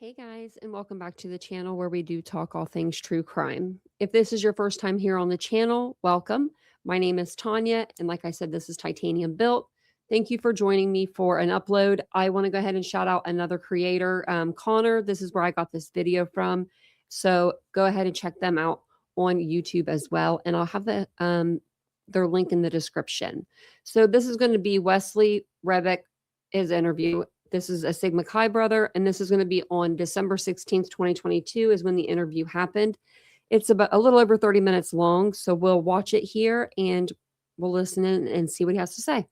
Hey guys, and welcome back to the channel where we do talk all things true crime. If this is your first time here on the channel, welcome. My name is Tanya, and like I said, this is Titanium Built. Thank you for joining me for an upload. I want to go ahead and shout out another creator, Connor. This is where I got this video from. So go ahead and check them out on YouTube as well, and I'll have their link in the description. So this is going to be Wesley Rebeck, his interview. This is a Sigma Chi brother, and this is going to be on December 16th, 2022 is when the interview happened. It's about a little over 30 minutes long, so we'll watch it here and we'll listen in and see what he has to say.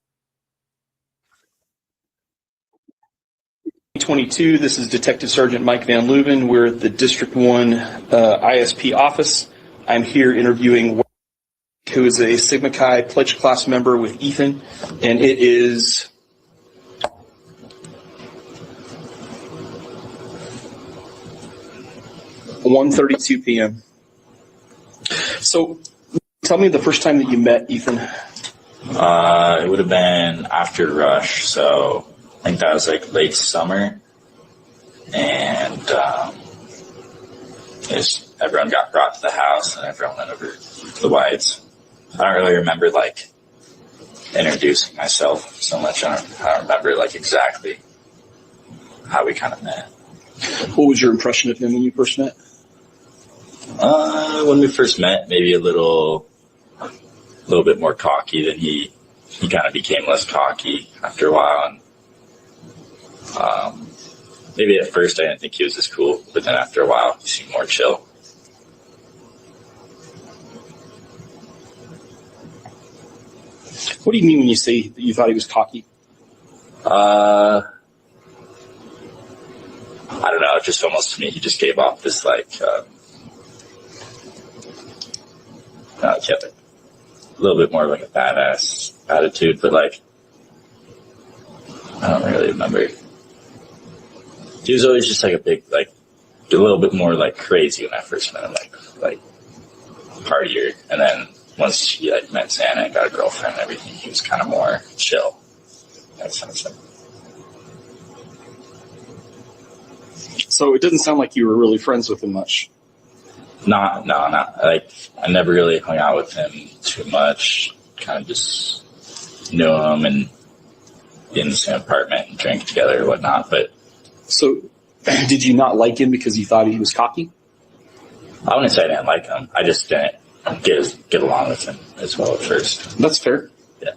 22. This is Detective Sergeant Mike Van Leuven. We're at the District 1 ISP office. I'm here interviewing who is a Sigma Chi Pledge Class member with Ethan, and it is 1:32 p.m. So, tell me the first time that you met Ethan. It would have been after rush, so I think that was like late summer, and everyone got brought to the house, and everyone went over to the Whites. I don't really remember like introducing myself so much. I don't remember like exactly how we kind of met. What was your impression of him when you first met? When we first met, maybe a little bit more cocky than he kind of became less cocky after a while. And maybe at first I didn't think he was as cool, but then after a while he seemed more chill. What do you mean when you say that you thought he was cocky? I don't know, just almost to me he just gave off this like he had a little bit more like a badass attitude, but like I don't really remember. He was always just like a big, like a little bit more like crazy when I first met him, like partier. And then once he like met Santa and got a girlfriend and everything, he was kind of more chill. That sounds like. So it doesn't sound like you were really friends with him much. No, not like I never really hung out with him too much. Kind of just knew him and be in the same apartment and drink together or whatnot. But so, did you not like him because you thought he was cocky? I wouldn't say I didn't like him. I just didn't get along with him as well at first. That's fair. Yeah.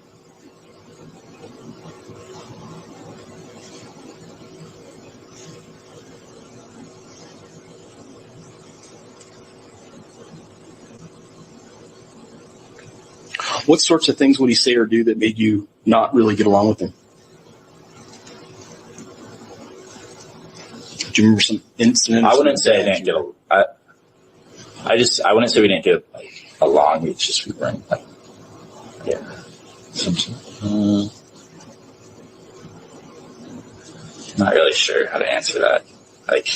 What sorts of things would he say or do that made you not really get along with him? Do you remember some incidents? I wouldn't say I didn't get I wouldn't say we didn't get along. It's just we weren't like, yeah. Not really sure how to answer that. Like,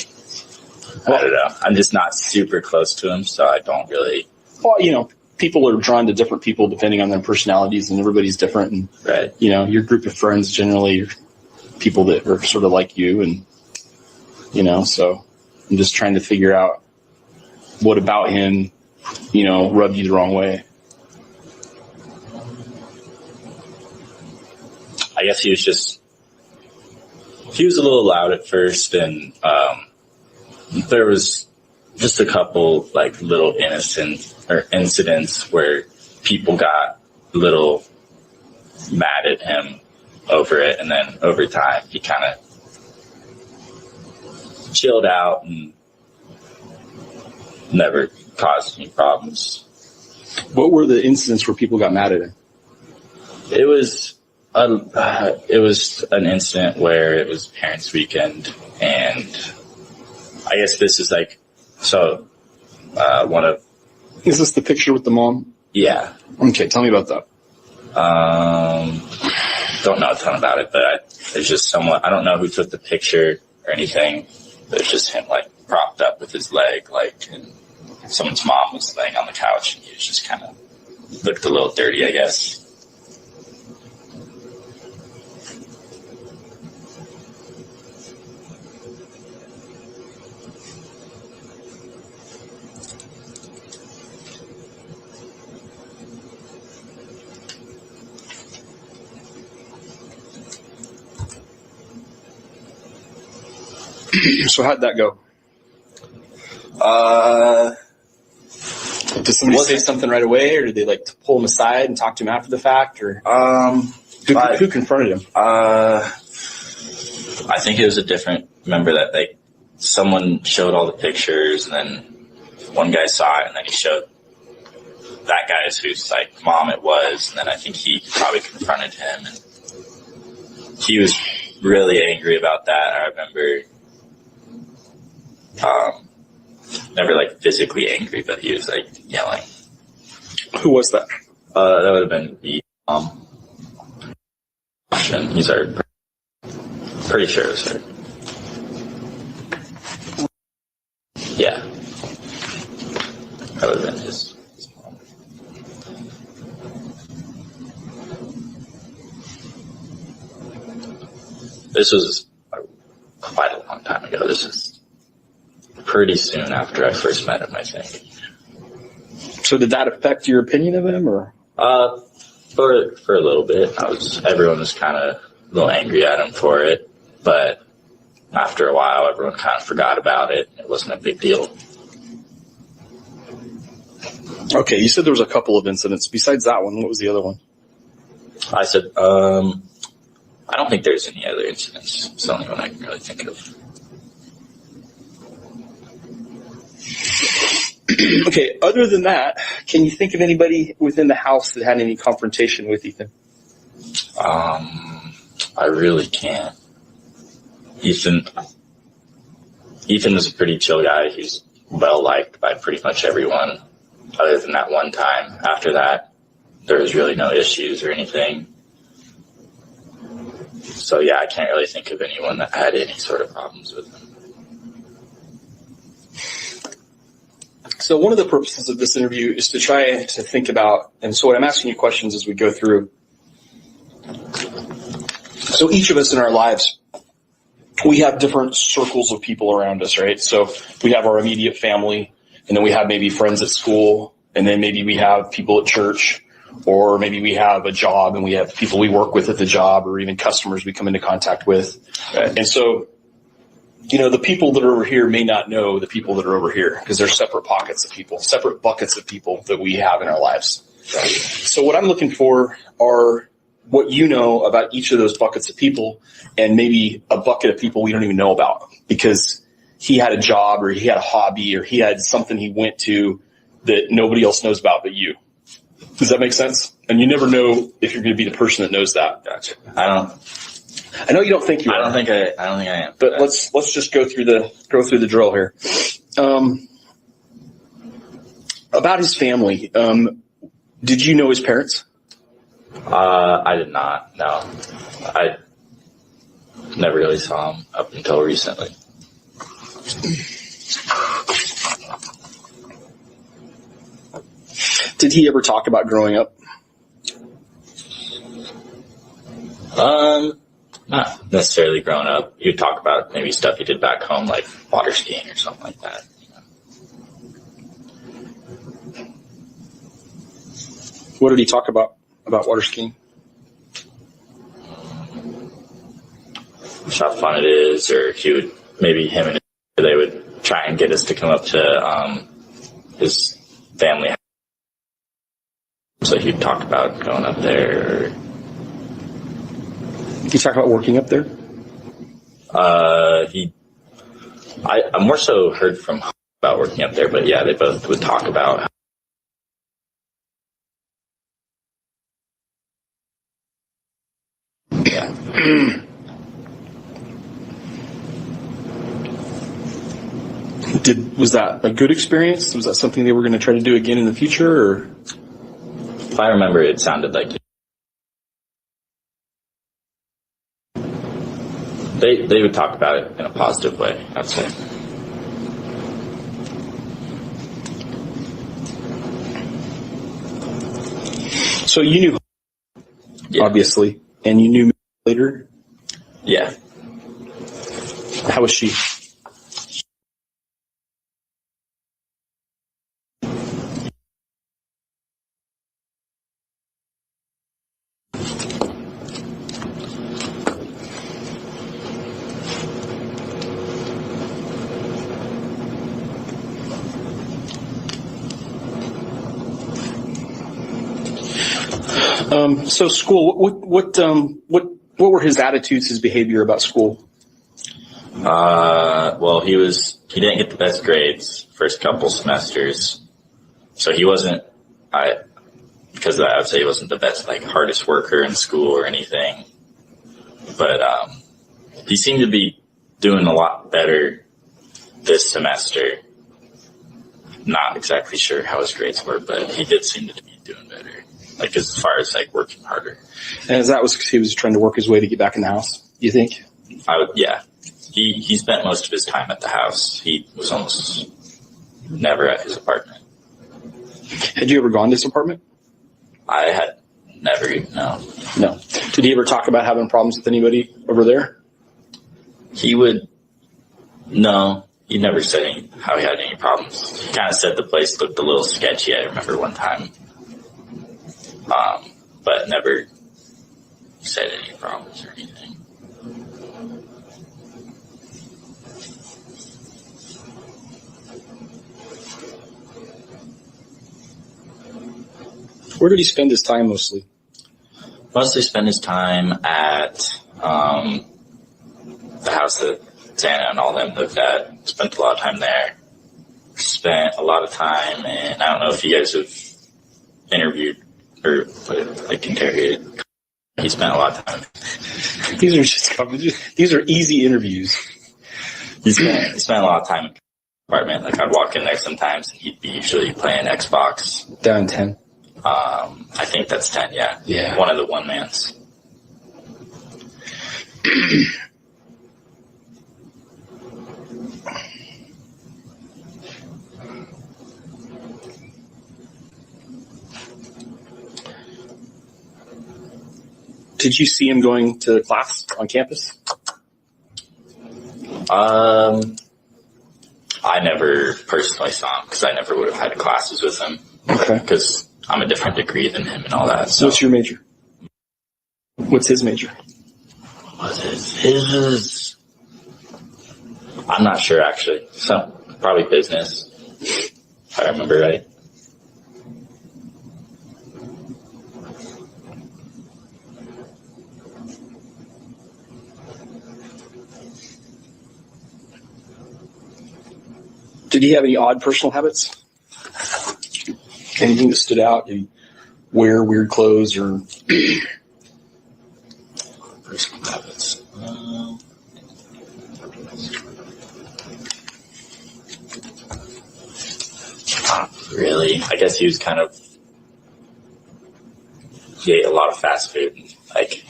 I don't know. I'm just not super close to him, so I don't really. Well, you know, people are drawn to different people depending on their personalities, and everybody's different. And right. You know, your group of friends generally are people that are sort of like you, and you know, so I'm just trying to figure out what about him, you know, rubbed you the wrong way. I guess he was a little loud at first, and there was just a couple like little incidents where people got a little mad at him over it, and then over time he kind of chilled out and never caused any problems. What were the incidents where people got mad at him? It was an incident where it was parents' weekend, and I guess this is like one of. Is this the picture with the mom? Yeah. Okay, tell me about that. Don't know a ton about it, but there's just someone, I don't know who took the picture or anything. There's just him like propped up with his leg, like, and someone's mom was laying on the couch, and he was just kind of looked a little dirty, I guess. So how'd that go? Did somebody say something right away, or did they like pull him aside and talk to him after the fact, or who confronted him? I think it was a different member that someone showed all the pictures, and then one guy saw it, and then he showed that guy whose mom it was, and then I think he probably confronted him, and he was really angry about that. I remember, never physically angry, but he was yelling. Who was that? That would have been the and he's our pretty sure it was her. Yeah, that would have been his mom. This was quite a long time ago. This is pretty soon after I first met him, I think. So did that affect your opinion of him, or? For a little bit. Everyone was kind of a little angry at him for it, but after a while, everyone kind of forgot about it. It wasn't a big deal. Okay, you said there was a couple of incidents. Besides that one, what was the other one? I said, I don't think there's any other incidents. It's the only one I can really think of. Okay, other than that, can you think of anybody within the house that had any confrontation with Ethan? I really can't. Ethan is a pretty chill guy. He's well liked by pretty much everyone, other than that one time. After that, there was really no issues or anything. So yeah, I can't really think of anyone that had any sort of problems with him. So one of the purposes of this interview is to try to think about, and so what I'm asking you questions as we go through. So each of us in our lives, we have different circles of people around us, right? So we have our immediate family, and then we have maybe friends at school, and then maybe we have people at church, or maybe we have a job and we have people we work with at the job, or even customers we come into contact with. And so, the people that are over here may not know the people that are over here, because they're separate pockets of people, separate buckets of people that we have in our lives. So what I'm looking for are what you know about each of those buckets of people, and maybe a bucket of people we don't even know about, because he had a job, or he had a hobby, or he had something he went to that nobody else knows about but you. Does that make sense? And you never know if you're going to be the person that knows that. Gotcha. I know you don't think you are. I don't think I am. But let's just go through the drill here. About his family, did you know his parents? I did not. No, I never really saw him up until recently. Did he ever talk about growing up? Not necessarily growing up. You'd talk about maybe stuff you did back home, like water skiing or something like that. What did he talk about water skiing? How fun it is, or him and they would try and get us to come up to his family house. So he'd talk about going up there. Did he talk about working up there? I more so heard from about working up there, but yeah, they both would talk about. Yeah. Was that a good experience? Was that something they were going to try to do again in the future? Or? If I remember, it sounded like they would talk about it in a positive way, I'd say. So you knew, Yeah. obviously, and you knew me later? Yeah. How was she? So school, what were his attitudes, his behavior about school? Well, he didn't get the best grades first couple semesters, so he wasn't. Because of that, I would say he wasn't the best, like, hardest worker in school or anything. But he seemed to be doing a lot better this semester. Not exactly sure how his grades were, but he did seem to be doing better. Like, as far as, like, working harder. And that was because he was trying to work his way to get back in the house, you think? Yeah. He spent most of his time at the house. He was almost never at his apartment. Had you ever gone to his apartment? I had never, no. No. Did he ever talk about having problems with anybody over there? No. He never said how he had any problems. He kind of said the place looked a little sketchy, I remember one time. But never said any problems or anything. Where did he spend his time mostly? Mostly spend his time at the house that Santa and all them lived at. Spent a lot of time there. Spent a lot of time, and I don't know if you guys have interviewed or interrogated. He spent a lot of time. These are easy interviews. He spent a lot of time in the apartment. Like, I'd walk in there sometimes, and he'd be usually playing Xbox. Down 10. I think that's 10, yeah. Yeah. One of the one-mans. Did you see him going to class on campus? I never personally saw him because I never would have had classes with him. Okay. Because I'm a different degree than him and all that. So. What's your major? What's his major? What's his? I'm not sure, actually. Probably business, if I remember right. Did he have any odd personal habits? Anything that stood out? Did he wear weird clothes or personal habits? Not really. I guess he was he ate a lot of fast food. Like,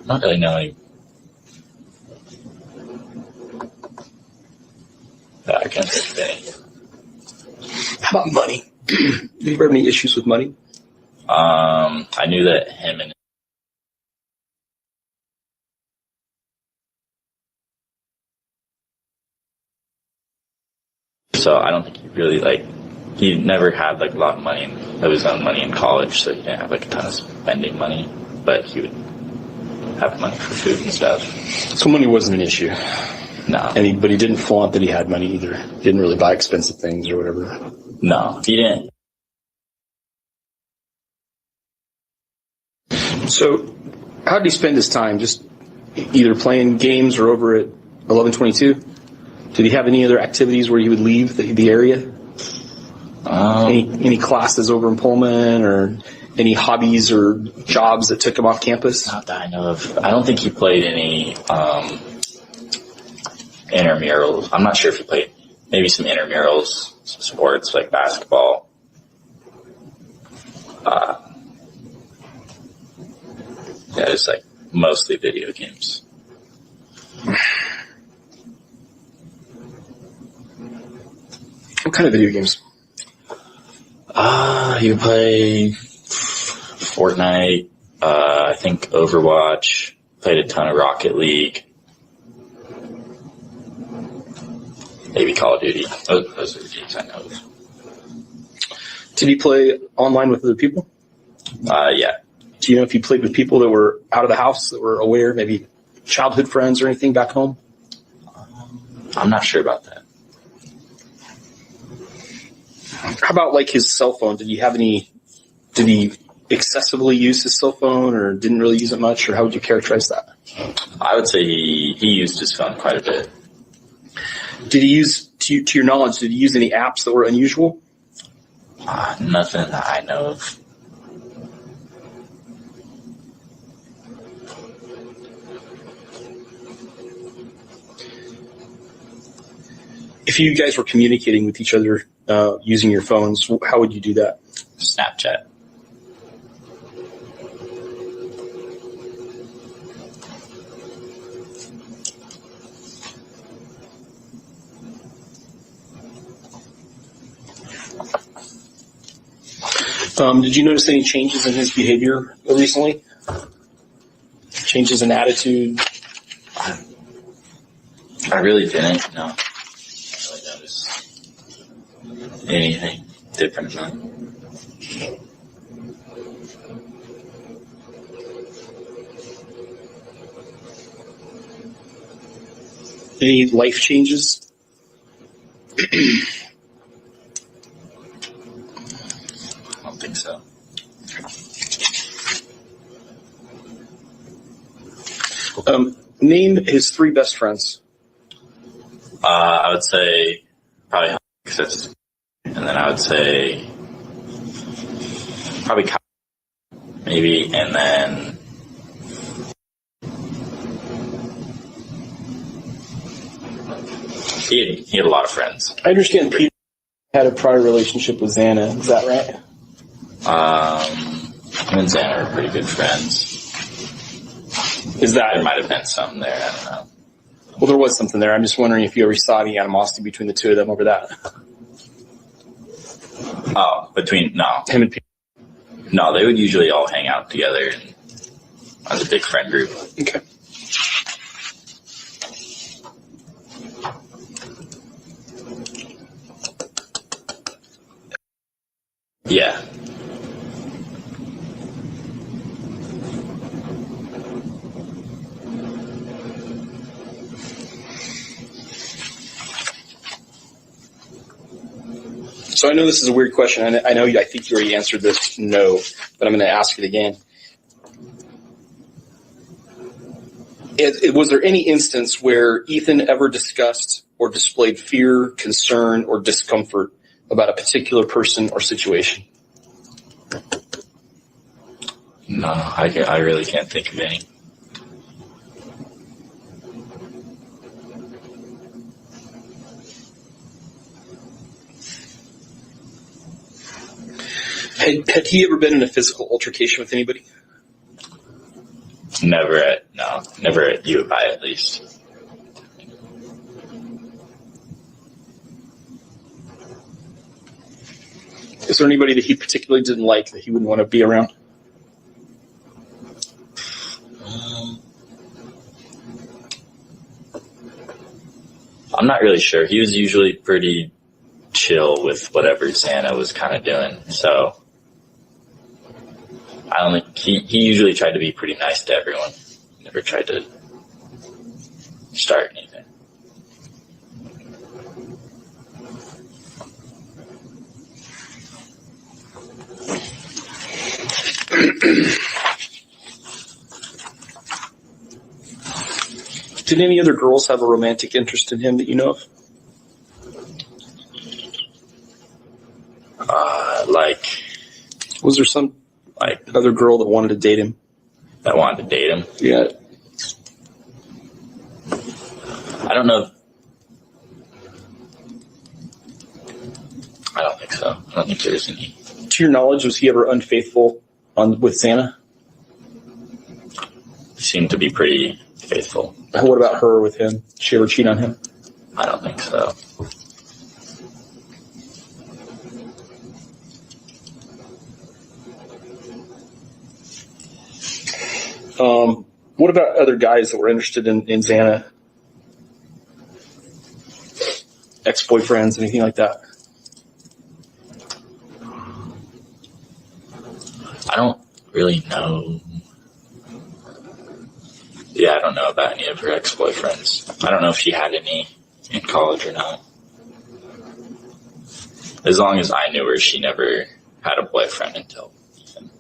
not really knowing. I can't think of any. How about money? Did you ever have any issues with money? I knew that him and so I don't think he really he never had a lot of money of his own money in college, so he didn't have a ton of spending money, but he would have money for food and stuff. So money wasn't an issue. No. But he didn't flaunt that he had money either. He didn't really buy expensive things or whatever. No, he didn't. So how did he spend his time? Just either playing games or over at 1122? Did he have any other activities where he would leave the area? Any classes over in Pullman or any hobbies or jobs that took him off campus? Not that I know of. I don't think he played any intramurals. I'm not sure if he played maybe some intramurals, some sports like basketball. Yeah, it's mostly video games. What kind of video games? You play Fortnite, I think Overwatch, played a ton of Rocket League, maybe Call of Duty. Those are the games I know of. Did he play online with other people? Yeah. Do you know if he played with people that were out of the house, that were aware, maybe childhood friends or anything back home? I'm not sure about that. How about like his cell phone? Did he excessively use his cell phone or didn't really use it much, or how would you characterize that? I would say he used his phone quite a bit. Did he use, to your knowledge, did he use any apps that were unusual? Nothing that I know of. If you guys were communicating with each other using your phones, how would you do that? Snapchat. Did you notice any changes in his behavior recently? Changes in attitude? I really didn't, no. I didn't really notice anything different than that. Any life changes? I don't think so. Name his 3 best friends. I would say probably Alexis, and then I would say probably Kyle, maybe, and then he had a lot of friends. I understand Peter had a prior relationship with Xana. Is that right? Him and Xana are pretty good friends. There might have been something there, I don't know. Well, there was something there. I'm just wondering if you ever saw any animosity between the two of them over that. Oh, no. Him and Peter. No, they would usually all hang out together as a big friend group. Okay. Yeah. So I know this is a weird question. I think you already answered this no, but I'm going to ask it again. Was there any instance where Ethan ever discussed or displayed fear, concern, or discomfort about a particular person or situation? No, I really can't think of any. Had he ever been in a physical altercation with anybody? Never at U of I at least. Is there anybody that he particularly didn't like that he wouldn't want to be around? I'm not really sure. He was usually pretty chill with whatever Xana was kind of doing, so I don't think he usually tried to be pretty nice to everyone. Never tried to start anything. Did any other girls have a romantic interest in him that you know of? Was there some other girl that wanted to date him? That wanted to date him? Yeah. I don't know. I don't think so. I don't think there's any. To your knowledge, was he ever unfaithful with Xana? He seemed to be pretty faithful. What about her with him? Did she ever cheat on him? I don't think so. What about other guys that were interested in Xana? Ex-boyfriends, anything like that? I don't really know. Yeah, I don't know about any of her ex-boyfriends. I don't know if she had any in college or not. As long as I knew her, she never had a boyfriend until Ethan.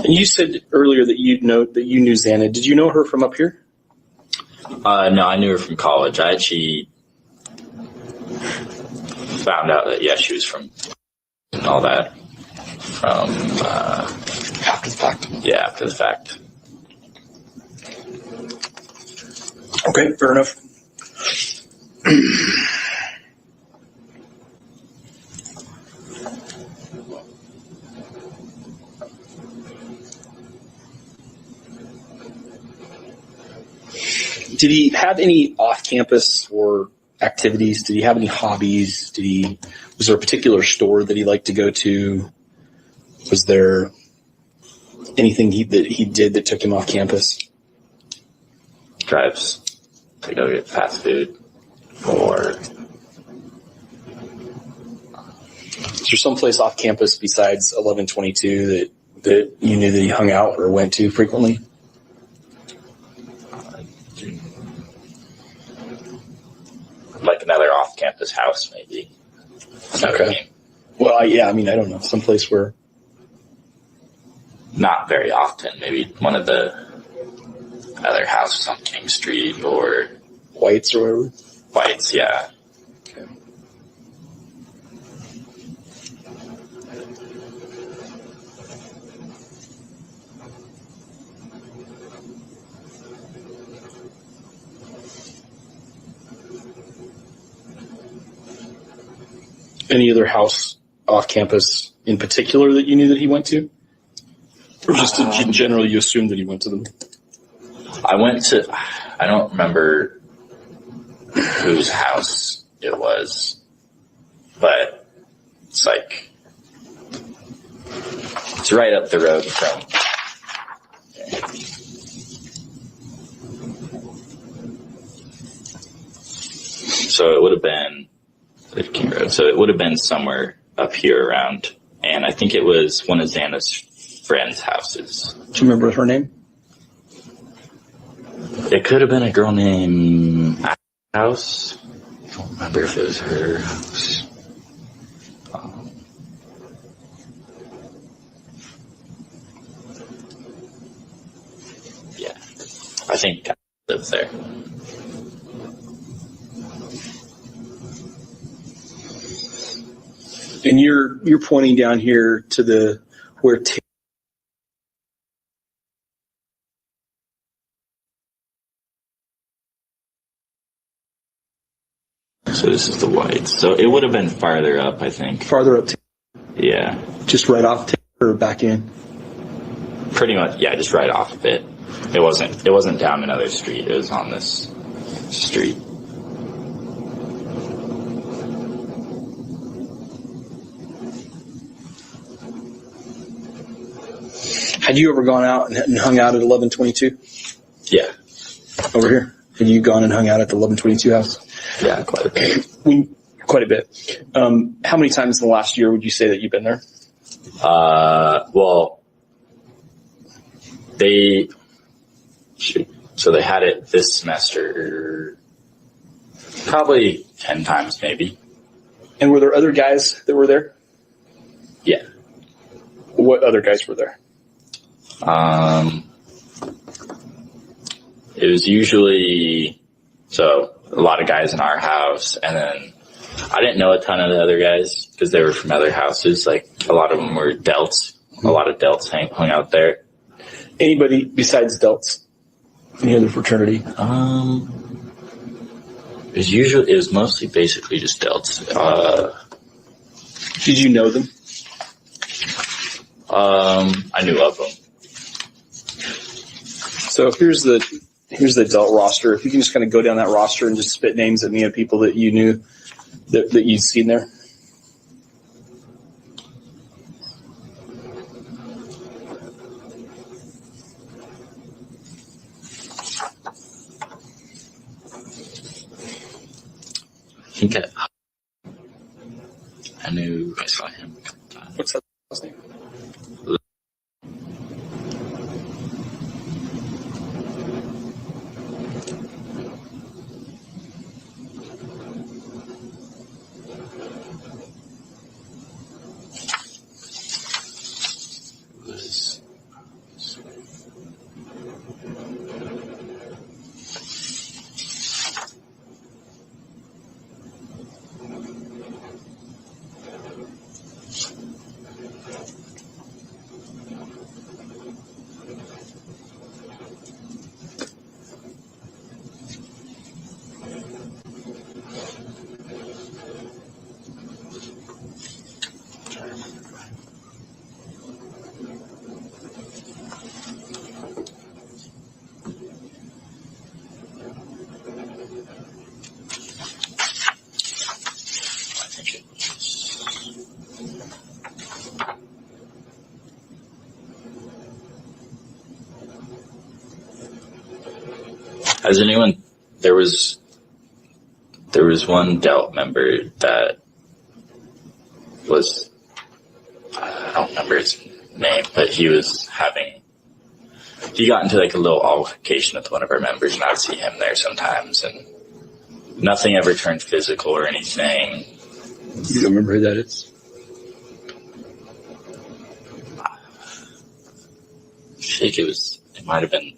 And you said earlier that you knew Xana. Did you know her from up here? No, I knew her from college. I actually found out that, yeah, she was from and all that from After the fact. Yeah, after the fact. Okay, fair enough. Did he have any off-campus or activities? Did he have any hobbies? Was there a particular store that he liked to go to? Was there anything that he did that took him off campus? Drives to go get fast food, or Is there someplace off campus besides 1122 that you knew that he hung out or went to frequently? like another off-campus house, maybe. Okay. Well, yeah, I mean, I don't know. Someplace where... Not very often. Maybe one of the other houses on King Street or Whites or whatever? Whites, yeah. Okay. Any other house off campus in particular that you knew that he went to? Or just in general, you assumed that he went to them? I don't remember whose house it was, but it's like, it's right up the road from. So it would have been King Road. So it would have been somewhere up here around, and I think it was one of Xana's friends' houses. Do you remember her name? It could have been a girl named House. I don't remember if it was her house. Yeah, I think I lives there. And you're pointing down here to where So this is the Whites. So it would have been farther up, I think. farther up, Yeah, just right off or back in. pretty much. Yeah, just right off of it. It wasn't down another street. It was on this street. Had you ever gone out and hung out at 1122 Yeah, over here? Had you gone and hung out at the 1122 house? yeah, quite a bit. Quite a bit. How many times in the last year would you say that you've been there? Well, so they had it this semester, probably 10 times maybe. And were there other guys that were there? Yeah. What other guys were there? It was usually, so a lot of guys in our house, and then I didn't know a ton of the other guys because they were from other houses. Like a lot of them were Delts. A lot of Delts hung out there. Anybody besides Delts? Any other fraternity? It was mostly basically just Delts. Did you know them? I knew of them. So here's the Delt roster. If you can just kind of go down that roster and just spit names at me of people that you knew that you'd seen there. I think I knew I saw him a couple times. What's that last name? Has anyone, there was one Delt member that was, I don't remember his name, but he got into like a little altercation with one of our members, and I would see him there sometimes, and nothing ever turned physical or anything. You don't remember who that is? I think it might have been.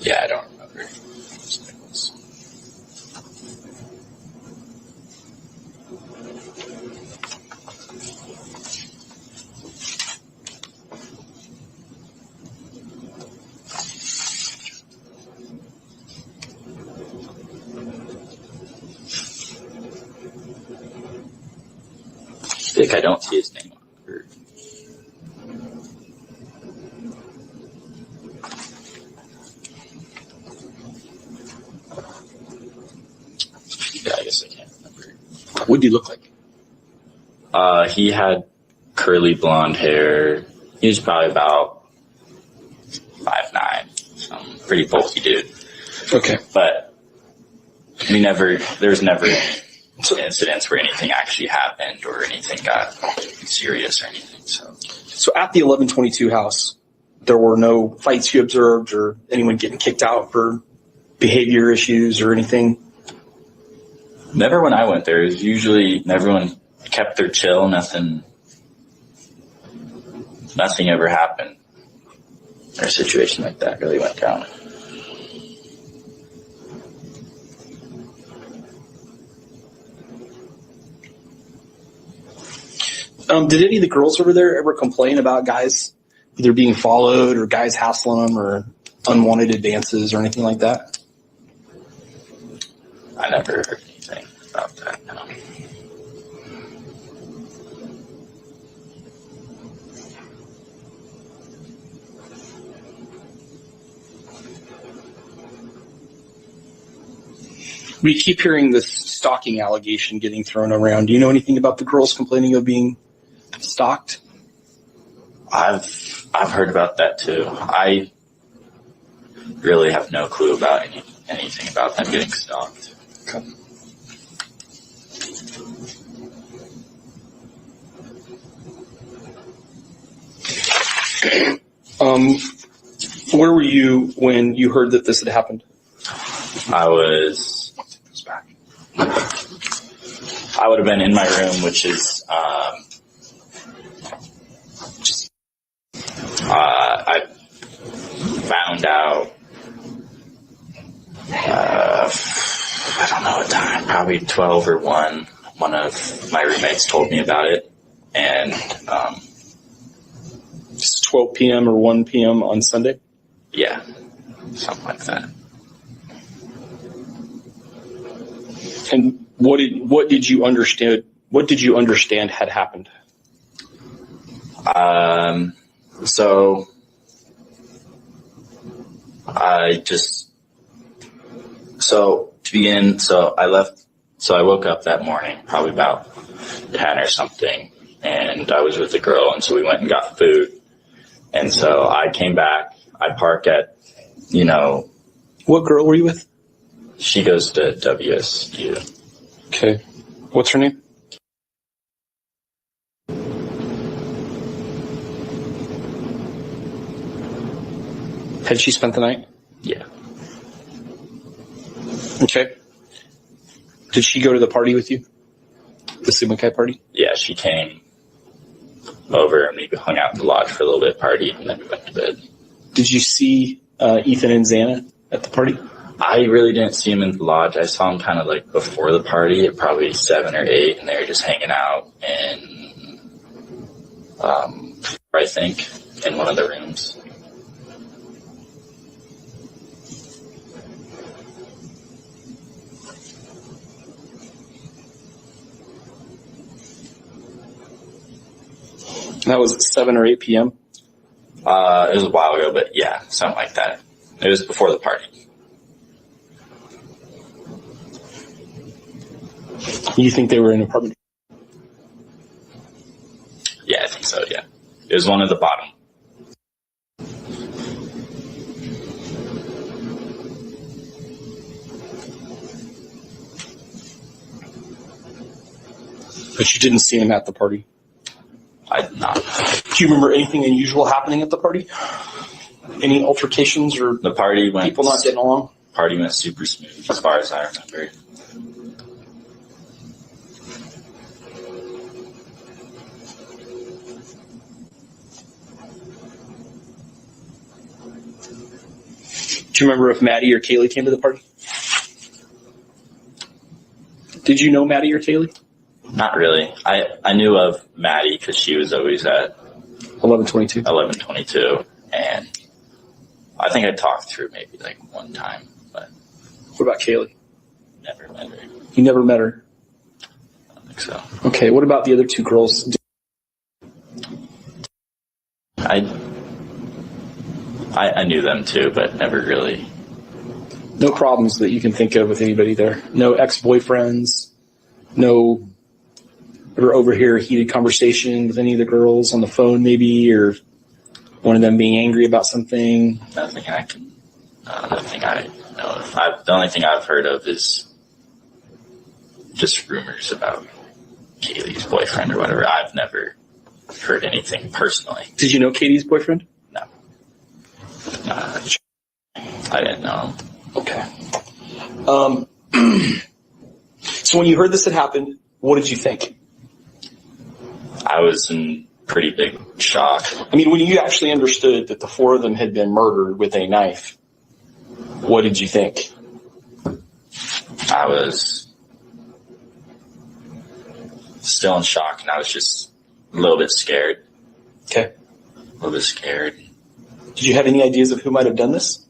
Yeah, I don't remember. I think I don't see his name on here. Yeah, I guess I can't remember. What did he look like? He had curly blonde hair. He was probably about 5'9", some pretty bulky dude. Okay. But there's never incidents where anything actually happened or anything got serious or anything. So at the 1122 house, there were no fights you observed or anyone getting kicked out for behavior issues or anything? Never when I went there. It was usually everyone kept their chill. Nothing ever happened. Or a situation like that really went down. Did any of the girls over there ever complain about guys either being followed or guys hassling them or unwanted advances or anything like that? I never heard anything about that, no. We keep hearing this stalking allegation getting thrown around. Do you know anything about the girls complaining of being stalked? I've heard about that too. I really have no clue about anything about them getting stalked. Okay. Where were you when you heard that this had happened? I would have been in my room, which is I found out I don't know what time, probably 12 or 1. One of my roommates told me about it, and It's 12 p.m. or 1 p.m. on Sunday? yeah, something like that. And what did you understand? What did you understand had happened? So to begin, I woke up that morning, probably about 10 or something, and I was with a girl, and so we went and got food. And so I came back, I park at, What What girl were you with? She goes to WSU. Okay. What's her name? Had she spent the night? Yeah. Okay. Did she go to the party with you? The Sigma Chi party? Yeah, she came over and we hung out in the lodge for a little bit, partied, and then we went to bed. Did you see Ethan and Xana at the party? I really didn't see him in the lodge. I saw him kind of like before the party at probably 7 or 8, and they were just hanging out in, I think, in one of the rooms. That was at 7 or 8 p.m.? It was a while ago, but yeah, something like that. It was before the party. You think they were in an apartment? Yeah, I think so, yeah. It was one at the bottom. But you didn't see him at the party? I did not. Do you remember anything unusual happening at the party? Any altercations or The party went... people not getting along? Party went super smooth, as far as I remember. Do you remember if Maddie or Kaylee came to the party? Did you know Maddie or Kaylee? Not really. I knew of Maddie because she was always at 1122. 1122, and I think I talked to her maybe like one time, but What about Kaylee? never met her. You never met her. I don't think so. Okay, what about the other two girls? I knew them too, but never really. No problems that you can think of with anybody there? No ex-boyfriends? No ever overhear a heated conversation with any of the girls on the phone maybe, or one of them being angry about something? Nothing I know of. The only thing I've heard of is just rumors about Kaylee's boyfriend or whatever. I've never heard anything personally. Did you know Katie's boyfriend? No. I didn't know. Okay. So when you heard this had happened, what did you think? I was in pretty big shock. I mean, when you actually understood that the four of them had been murdered with a knife, what did you think? I was still in shock, and I was just a little bit scared. Okay. A little bit scared. Did you have any ideas of who might have done this?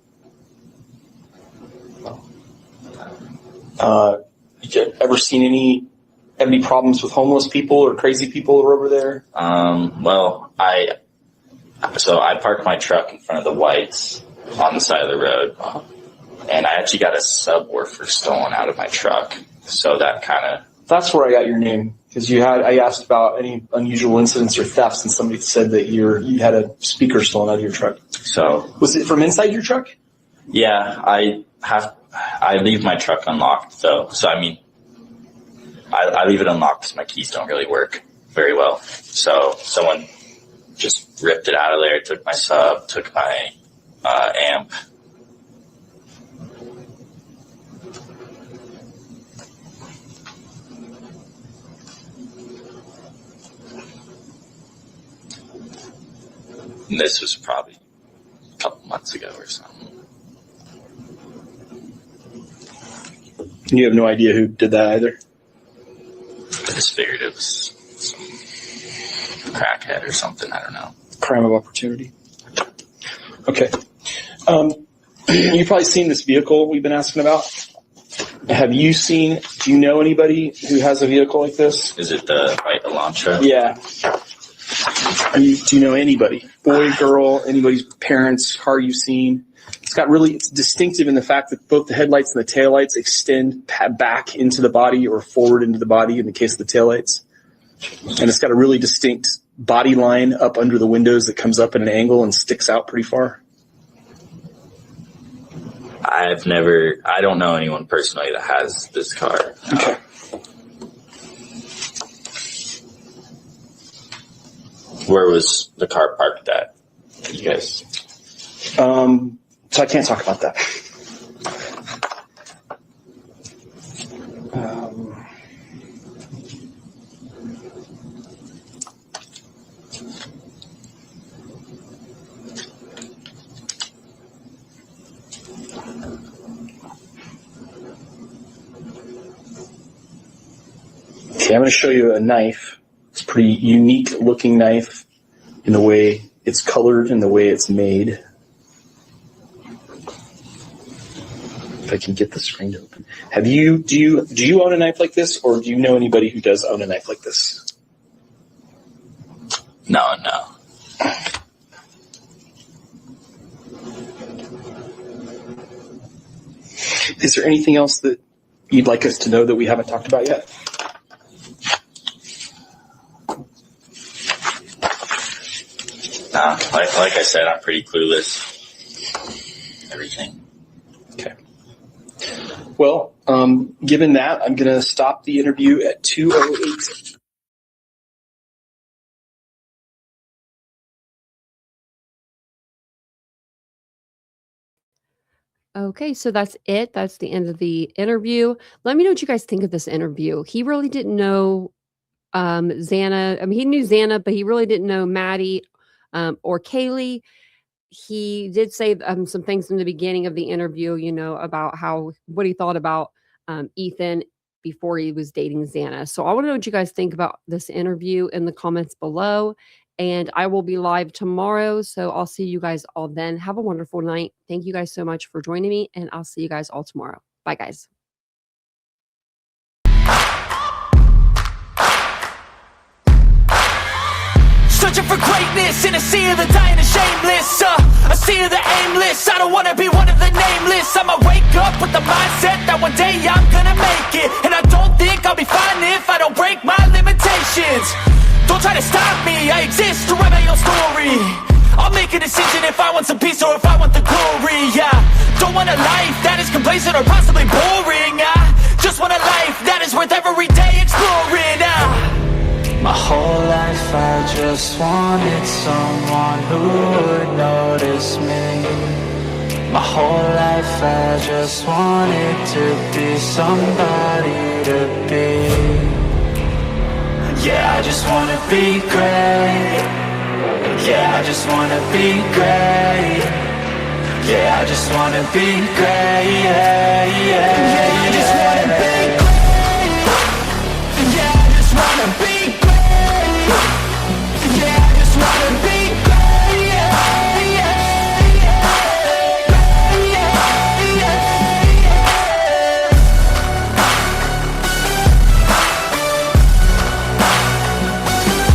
Did you ever have any problems with homeless people or crazy people who are over there? Well, I parked my truck in front of the Whites on the side of the road, and I actually got a subwoofer stolen out of my truck. So that kind of... That's where I got your name, because I asked about any unusual incidents or thefts, and somebody said that you had a speaker stolen out of your truck. So was it from inside your truck? Yeah, I leave my truck unlocked though. So I mean, I leave it unlocked because my keys don't really work very well. So someone just ripped it out of there, took my sub, took my amp. And this was probably a couple months ago or something. You have no idea who did that either? I just figured it was some crackhead or something. I don't know. Crime of opportunity. Okay. You've probably seen this vehicle we've been asking about. Do you know anybody who has a vehicle like this? Is it the white Elantra? Yeah. Do you know anybody? Boy, girl, anybody's parents, car you've seen? It's distinctive in the fact that both the headlights and the taillights extend back into the body or forward into the body in the case of the taillights. And it's got a really distinct body line up under the windows that comes up at an angle and sticks out pretty far. I don't know anyone personally that has this car. Okay. Where was the car parked at? You guys? So I can't talk about that. Okay, I'm going to show you a knife. It's a pretty unique looking knife in the way it's colored and the way it's made. If I can get the screen to open. Do you own a knife like this, or do you know anybody who does own a knife like this? No. Is there anything else that you'd like us to know that we haven't talked about yet? Nah, like I said, I'm pretty clueless. Everything. Okay. Well, given that, I'm going to stop the interview at 2:08. Okay, so that's it. That's the end of the interview. Let me know what you guys think of this interview. He really didn't know Xana. I mean, he knew Xana, but he really didn't know Maddie or Kaylee. He did say some things in the beginning of the interview, about what he thought about Ethan before he was dating Xana. So I want to know what you guys think about this interview in the comments below. And I will be live tomorrow. So I'll see you guys all then. Have a wonderful night. Thank you guys so much for joining me. And I'll see you guys all tomorrow. Bye, guys. Searching for greatness in a sea of the dying and shameless, a sea of the aimless. I don't wanna be one of the nameless. I'ma wake up with the mindset that one day I'm gonna make it, and I don't think I'll be fine if I don't break my limitations. Don't try to stop me, I exist to write my own story. I'll make a decision if I want some peace or if I want the glory. Yeah, don't want a life that is complacent or possibly boring. I just want a life that is worth every day exploring. My whole life I just wanted someone who would notice me. My whole life I just wanted to be somebody to be. Yeah, I just wanna be great. Yeah, I just wanna be great. Yeah, I just wanna be great.